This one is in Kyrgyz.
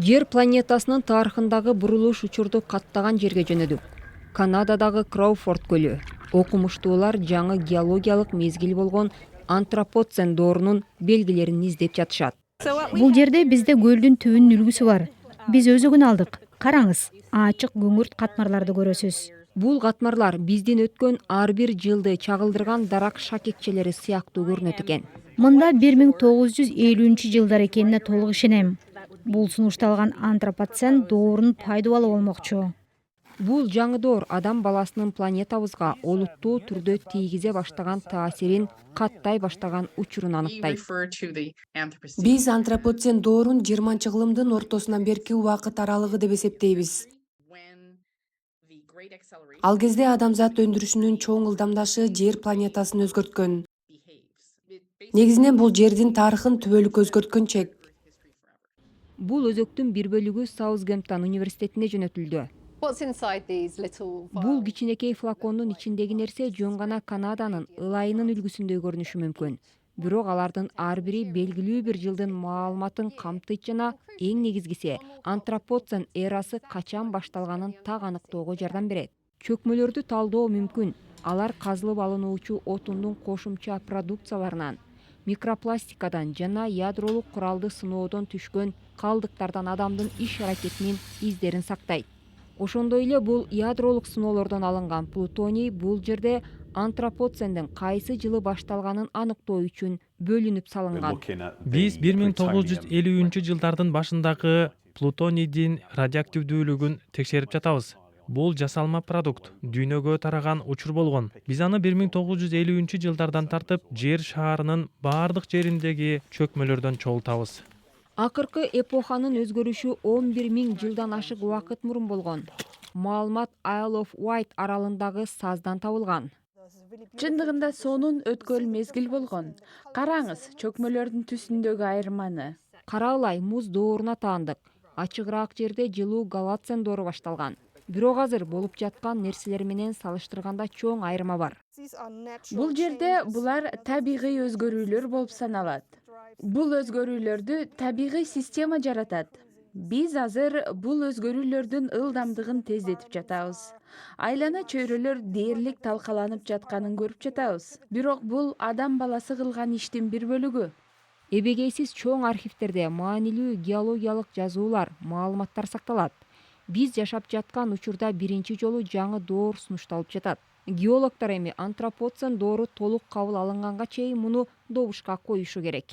Жер планетасынын тарыхындагы бурулуш учурду каттаган жерге жөнөдүк. Канададагы Крауфорд көлү. Окумуштуулар жаңы геологиялык мезгил болгон антропоцен доорунун белгилерин издеп жатышат. Бул жерде бизде көлдүн түбүнүн үлгүсү бар. Биз өзөгүн алдык. Караңыз, ачык күңүрт катмарларды көрөсүз. Бул катмарлар биздин өткөн ар бир жылды чагылдырган дарак шакекчелери сыяктуу көрүнөт экен. Мында 1950-жылдар экенине толук ишенем. Бул сунушталган антропоцен доорунун пайда болуп болмокчу. Бул жаңы доор адам баласынын планетабызга олуттуу түрдө тийгизе баштаган таасирин каттай баштаган учурун аныктайт. Биз антропоцен доорун 20-кылымдын ортосунан берки убакыт аралыгы деп эсептейбиз. Ал кезде адамзат өндүрүшүнүн чоң ылдамдашы жер планетасын өзгөрткөн. Негизинен бул жердин тарыхын түбөлүк өзгөрткөн чек. Бул өзөктүн бир бөлүгү Саутгемптон университетине жөнөтүлдү. Бул кичинекей флакондун ичиндеги нерсе жөн гана Канаданын ылайынын үлгүсүндөй көрүнүшү мүмкүн. Бирок алардын ар бири белгилүү бир жылдын маалыматын камтыйт жана эң негизгиси антропоцен эрасы качан башталганын так аныктоого жардам берет. Чөкмөлөрдү талдоо мүмкүн. Алар казылып алынуучу отундун кошумча продукцияларынан, микропластикадан жана ядролук куралды сыноодон түшкөн калдыктардан адамдын иш аракетинин издерин сактайт. Ошондой эле бул ядролук сыноолордон алынган плутоний бул жерде антропоцендин кайсы жылы башталганын аныктоо үчүн бөлүнүп салынган. Биз 1950-жылдардын башындагы плутонийдин радиоактивдүүлүгүн текшерип жатабыз. Бул жасалма продукт дүйнөгө тараган учур болгон. Биз аны 1950-жылдардан тартып жер шаарынын баардык жериндеги чөкмөлөрдөн чогултабыз. Акыркы эпоханын өзгөрүшү 11.000 жылдан ашык убакыт мурун болгон. Маалымат Isle of Wight аралындагы саздан табылган. Чындыгында сонун өткөл мезгил болгон. Караңыз, чөкмөлөрдүн түсүндөгү айырманы. Караалай муз дооруна таандык. Ачыгыраак жерде жылуу Голоцен доору башталган. Бирок азыр болуп жаткан нерселер менен салыштырганда чоң айырма бар. Бул жерде булар табигый өзгөрүүлөр болуп саналат. Бул өзгөрүүлөрдү табигый система жаратат. Биз азыр бул өзгөрүүлөрдүн ылдамдыгын тездетип жатабыз. Айлана чөйрөлөр дээрлик талкаланып жатканын көрүп жатабыз. Бирок бул адам баласы кылган иштин бир бөлүгү. Эбегейсиз чоң архивтерде маанилүү геологиялык жазуулар, маалыматтар сакталат. Биз жашап жаткан учурда биринчи жолу жаңы доор сунушталып жатат. Геологдор эми антропоцен доору толук кабыл алынганга чейин муну добушка коюшу керек.